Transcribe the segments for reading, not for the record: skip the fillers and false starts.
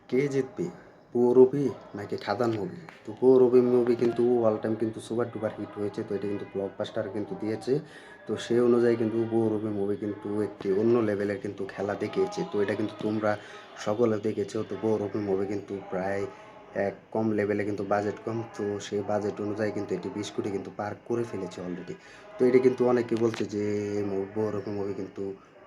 কে জিতবে? 'বউ-রবি' নাকি 'খাদান' মুভি? তো 'বউ-রবি' মুভি কিন্তু অল টাইম কিন্তু সুপার ডুপার হিট হয়েছে। তো এটা কিন্তু ব্লকবাস্টার কিন্তু দিয়েছে। তো সেই অনুযায়ী কিন্তু 'বউ-রবি' মুভি কিন্তু একটি অন্য লেভেলের কিন্তু খেলা দেখিয়েছে। তো এটা কিন্তু তোমরা সকলে দেখেছো। তো 'বউ-রবি' মুভি কিন্তু প্রায় কম লেভেলে কিন্তু বাজেট কম। তো সেই বাজেট অনুযায়ী কিন্তু এটি ২০ কোটি কিন্তু পার করে ফেলেছে অলরেডি। তো এটা কিন্তু অনেকে বলছে যে 'বউ-রবি' মুভি কিন্তু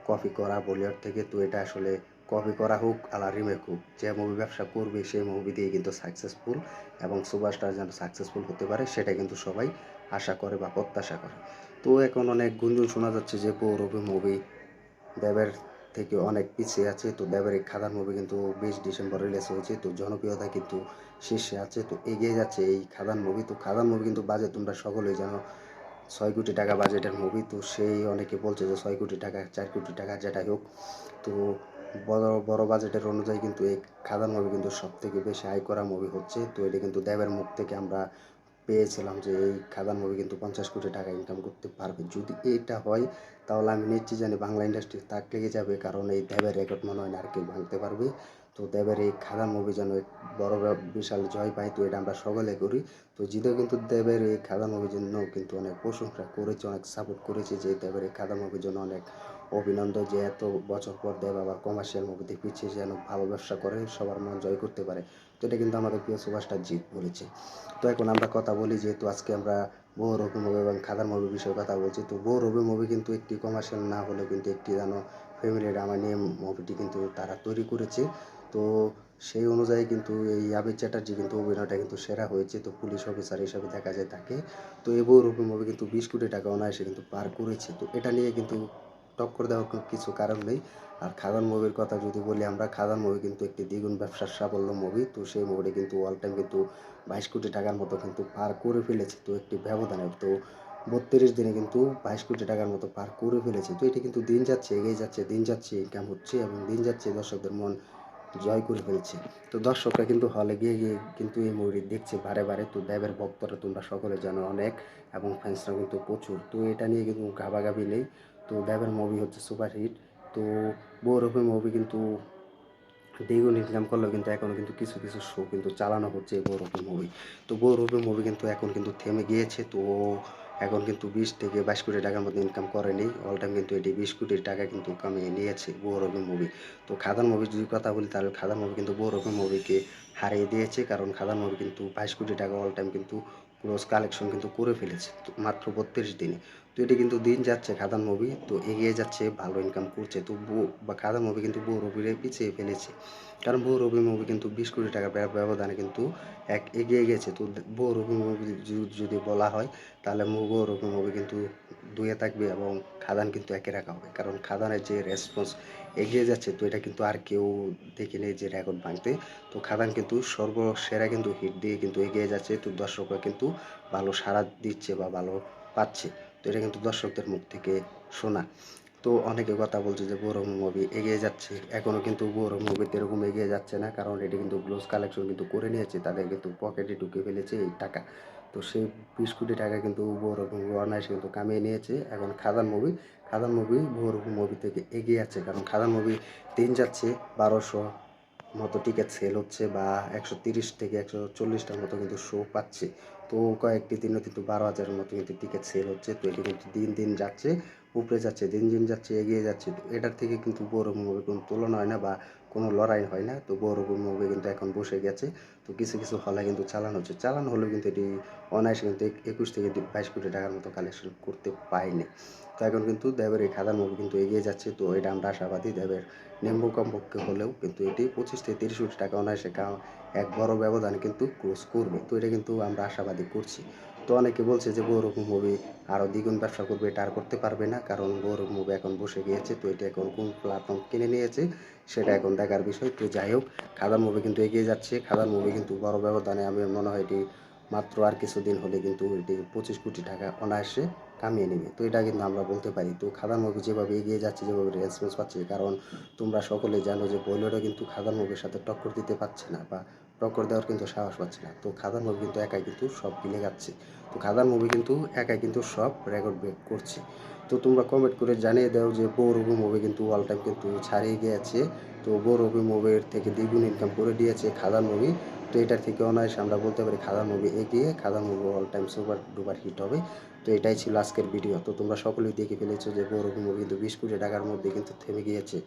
কপি করা বলিউড থেকে। তো এটা আসলে কপি করা হোক আলা রিমেক হোক, যে মুভি ব্যবসা করবে সেই মুভি দিয়ে কিন্তু সাকসেসফুল এবং সুপারস্টার যেন সাকসেসফুল হতে পারে সেটা কিন্তু সবাই আশা করে বা প্রত্যাশা করে। তো এখন অনেক গুঞ্জন শোনা যাচ্ছে যে 'বউ-রবি' মুভি দেবের থেকে অনেক পিছিয়ে আছে। তো দেবের এই 'খাদান' মুভি কিন্তু ২০ ডিসেম্বর রিলিজ হয়েছে। তো জনপ্রিয়তা কিন্তু শীর্ষে আছে। তো এগিয়ে যাচ্ছে এই 'খাদান' মুভি। তো 'খাদান' মুভি কিন্তু বাজেট তোমরা সকলেই জানো, ৬ কোটি টাকা বাজেটের মুভি। তো সেই অনেকে বলছে যে ৬ কোটি টাকা, ৪ কোটি টাকা যেটাই হোক। তো বড় বড় বাজেটের অনুযায়ী কিন্তু এই 'খাদান' মুভি কিন্তু সবথেকে বেশি আয় করা মুভি হচ্ছে। তো এটা কিন্তু দেবের মুখ থেকে আমরা পেয়েছিলাম যে এই 'খাদান' মুভি কিন্তু ৫০ কোটি টাকা ইনকাম করতে পারবে। যদি এটা হয় তাহলে আমি নিশ্চিত জানি বাংলা ইন্ডাস্ট্রি তাক লেগে যাবে, কারণ এই দেবের রেকর্ড মনে হয় না আর কেউ ভাঙতে পারবে। তো দেবের এই 'খাদান' মুভি যেন এক বড় বিশাল জয় পায়, তো এটা আমরা সকলে করি। তো জিতেও কিন্তু দেবের এই 'খাদান' মুভির জন্য কিন্তু অনেক প্রশংসা করেছে, অনেক সাপোর্ট করেছে যে দেবের এই 'খাদান' মুভির জন্য অনেক অভিনন্দন, যে এত বছর পর দেব আবার কমার্শিয়াল মুভিতে ফিরছে, যেন ভালো ব্যবসা করে সবার মন জয় করতে পারে। তো এটা কিন্তু আমাদের প্রিয় সুপারস্টার জিৎ বলেছে। তো এখন আমরা কথা বলি, যেহেতু আজকে আমরা 'বউ-রবি' মুভি এবং 'খাদান' মুভির বিষয়ে কথা বলছি। তো 'বউ-রবি' মুভি কিন্তু একটি কমার্শিয়াল না হলেও কিন্তু একটি যেন ফ্যামিলি ড্রামা নিয়ে মুভিটি কিন্তু তারা তৈরি করেছে। তো সেই অনুযায়ী কিন্তু এই আবির চ্যাটার্জি কিন্তু অভিনয়টা কিন্তু সেরা হয়েছে। তো পুলিশ অফিসার হিসাবে দেখা যায় তাকে। তো এই 'বউ-রবি' মুভি কিন্তু ২০ কোটি টাকা অনায়াসে কিন্তু পার করেছে। তো এটা নিয়ে কিন্তু টক্কর দেওয়ার কিছু কারণ নেই। আর 'খাদান' মুভির কথা যদি বলি আমরা, 'খাদান' মুভি কিন্তু একটি দ্বিগুণ ব্যবসার সাফল্য মুভি। তো সেই মুভিটি কিন্তু অল টাইম কিন্তু ২২ কোটি টাকার মতো কিন্তু পার করে ফেলেছে। তো একটি ব্যবধানে তো ৩২ দিনে কিন্তু ২২ কোটি টাকার মতো পার করে ফেলেছে। তো এটা কিন্তু দিন যাচ্ছে এগিয়ে যাচ্ছে, দিন যাচ্ছে ইনকাম হচ্ছে এবং দিন যাচ্ছে দর্শকদের মন জয় করে ফেলছে। তো দর্শকরা কিন্তু হলে গিয়ে কিন্তু এই মুভিটি দেখছে বারে, বারে। তো দেবের ভক্তরা তোমরা সকলে জানো অনেক, এবং ফ্যান্সরা কিন্তু প্রচুর। তো এটা নিয়ে কিন্তু গাভাগাভি নেই। তো দেবের মুভি হচ্ছে সুপারহিট। তো 'বউ-রবি' মুভি কিন্তু দ্বিগুণ ইনকাম করলেও কিন্তু এখনও কিন্তু কিছু, কিছু শো কিন্তু চালানো হচ্ছে এই 'বউ-রবি' মুভি। তো 'বউ-রবি' মুভি কিন্তু এখন কিন্তু থেমে গিয়েছে। তো এখন কিন্তু ২০ থেকে ২২ কোটি টাকার মতো ইনকাম করেনি। অল টাইম কিন্তু এটি ২০ কোটি টাকা কিন্তু কামিয়ে নিয়েছে 'বউ-রবি' মুভি। তো 'খাদান' মুভির যদি কথা বলি তাহলে 'খাদান' মুভি কিন্তু 'বউ-রবি' মুভিকে হারিয়ে দিয়েছে। কারণ 'খাদান' মুভি কিন্তু ২২ কোটি টাকা অল টাইম কিন্তু গ্রস কালেকশন কিন্তু করে ফেলেছে। তো মাত্র ৩২ দিনে। তো এটি কিন্তু দিন যাচ্ছে 'খাদান' মুভি তো এগিয়ে যাচ্ছে, ভালো ইনকাম করছে। তো 'খাদান' মুভি কিন্তু 'বউ-রবিরে' পিছিয়ে ফেলেছে। কারণ 'বউ-রবি' মুভি কিন্তু ২০ কোটি টাকা ব্যবধানে কিন্তু এগিয়ে গেছে। তো 'বউ-রবি' মুভি যদি বলা হয় তাহলে 'বউ-রবি' মুভি কিন্তু ২ এ থাকবে এবং 'খাদান' কিন্তু ১ এ রাখা হবে। কারণ 'খাদানের' যে রেসপন্স এগিয়ে যাচ্ছে, তো এটা কিন্তু আর কেউ দেখেনি যে রেকর্ড ভাঙতে। তো 'খাদান' কিন্তু সর্বসেরা কিন্তু হিট দিয়ে কিন্তু এগিয়ে যাচ্ছে। তো দর্শকরা কিন্তু ভালো সাড়া দিচ্ছে বা ভালো পাচ্ছে। তো এটা কিন্তু দর্শকদের মুখ থেকে শোনা। তো অনেকে কথা বলছে যে 'বউ-রবি' মুভি এগিয়ে যাচ্ছে। এখনও কিন্তু 'বউ-রবি' মুভিতে এরকম এগিয়ে যাচ্ছে না। কারণ এটি কিন্তু গ্রস কালেকশন কিন্তু করে নিয়েছে। তাদের কিন্তু পকেটে ঢুকে ফেলেছে এই টাকা। তো সেই ২০ কোটি টাকা কিন্তু 'বউ-রবি' মুভি অনায়াসে কিন্তু কামিয়ে নিয়েছে। এখন 'খাদান' মুভি 'বউ-রবি' মুভি থেকে এগিয়ে আছে। কারণ 'খাদান' মুভি দিন যাচ্ছে ১২০০ মতো টিকেট সেল হচ্ছে বা ১৩০ থেকে ১৪০ টার মতো কিন্তু শো পাচ্ছে। তো কয়েকটি দিনে কিন্তু ১২,০০০ মতো কিন্তু টিকেট সেল হচ্ছে। তো এটি কিন্তু দিন, দিন যাচ্ছে, উপরে যাচ্ছে, দিন, দিন যাচ্ছে, এগিয়ে যাচ্ছে। তো এটার থেকে কিন্তু 'বউ-রবি' মুভির কোনো তুলনা হয় না বা কোনো লড়াই হয় না। তো 'বউ-রবি' মুভি কিন্তু এখন বসে গেছে। তো কিছু, কিছু হলে কিন্তু চালানো হচ্ছে। চালানো হলেও কিন্তু এটি অনায়াসে কিন্তু ২১ থেকে ২২ কোটি টাকার মতো কালেকশন করতে পারেনি। তো এখন কিন্তু দেবের এই 'খাদান' মুভি কিন্তু এগিয়ে যাচ্ছে। তো এটা আমরা আশাবাদী দেবের নিম্ন কমপক্ষে হলেও কিন্তু এটি ২৫ থেকে ৩০ কোটি টাকা অনায়াসে এক বড় ব্যবধানে কিন্তু ক্লোজ করবে। তো এটা কিন্তু আমরা আশাবাদী করছি। তো অনেকে বলছে যে 'বউ-রবি' মুভি আরও দ্বিগুণ ব্যবসা করবে, এটা আর করতে পারবে না। কারণ 'বউ-রবি' মুভি এখন বসে গিয়েছে। তো এটা এখন কোন প্ল্যাটফর্ম কিনে নিয়েছে সেটা এখন দেখার বিষয়। তো যাই হোক, 'খাদান' মুভি কিন্তু এগিয়ে যাচ্ছে। 'খাদান' মুভি কিন্তু বড় ব্যবধানে, আমি মনে হয় এটি মাত্র আর কিছুদিন হলে কিন্তু এটি ২৫ কোটি টাকা অনায়াসে কামিয়ে নেবে। তো এটা কিন্তু আমরা বলতে পারি। তো 'খাদান' মুভি যেভাবে এগিয়ে যাচ্ছে, যেভাবে রেসপন্স পাচ্ছে, কারণ তোমরা সকলেই জানো যে বলিউডও কিন্তু 'খাদান' মুভির সাথে টক্কর দিতে পারছে না বা টক্কর দেওয়ার কিন্তু সাহস পাচ্ছে না। তো 'খাদান' মুভি কিন্তু একাই কিন্তু সব গিলে খাচ্ছে। তো 'খাদান' মুভি কিন্তু একাই কিন্তু সব রেকর্ড ব্রেক করছে। তো তোমরা কমেন্ট করে জানিয়ে দাও যে 'বউ-রবি' মুভি কিন্তু অল টাইম কিন্তু ছাড়িয়ে গিয়েছে তো বৌরবী মুভির থেকে দ্বিগুণ ইনকাম করে দিয়েছে খাদান মুভি। তো এটার থেকে অনায়াসে আমরা বলতে পারি খাদান মুভি এগিয়ে, Khadaan movie all time super duper hit হবে। তো এটাই ছিল আজকের ভিডিও। তো তোমরা সকলেই দেখে ফেলেছো যে বৌরবী মুভি কিন্তু 20 কোটি টাকার মধ্যে কিন্তু থেমে গিয়েছে।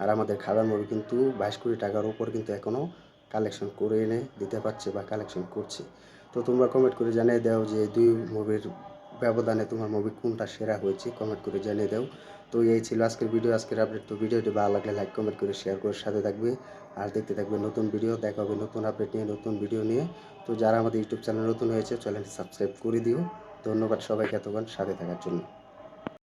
আর আমাদের খাদান মুভি কিন্তু 22 কোটি টাকার উপর কিন্তু এখনও কালেকশন করে এনে দিতে পারছে বা কালেকশন করছে। তো তোমরা কমেন্ট করে জানিয়ে দাও যে দুই মুভির ব্যবধানে তোমার মুভি কোনটা সেরা হয়েছে, কমেন্ট করে জানিয়ে দাও। তো এই ছিল আজকের ভিডিও, আজকের আপডেট। তো ভিডিওটি ভালো লাগলে লাইক কমেন্ট করে শেয়ার করে সাথে থাকবে, আর দেখতে থাকবে নতুন ভিডিও। দেখা হবে নতুন আপডেট নিয়ে, নতুন ভিডিও নিয়ে। তো যারা আমাদের ইউটিউব চ্যানেল নতুন হয়েছে চ্যানেলটি সাবস্ক্রাইব করে দিও। ধন্যবাদ সবাইকে এতক্ষণ সাথে থাকার জন্য।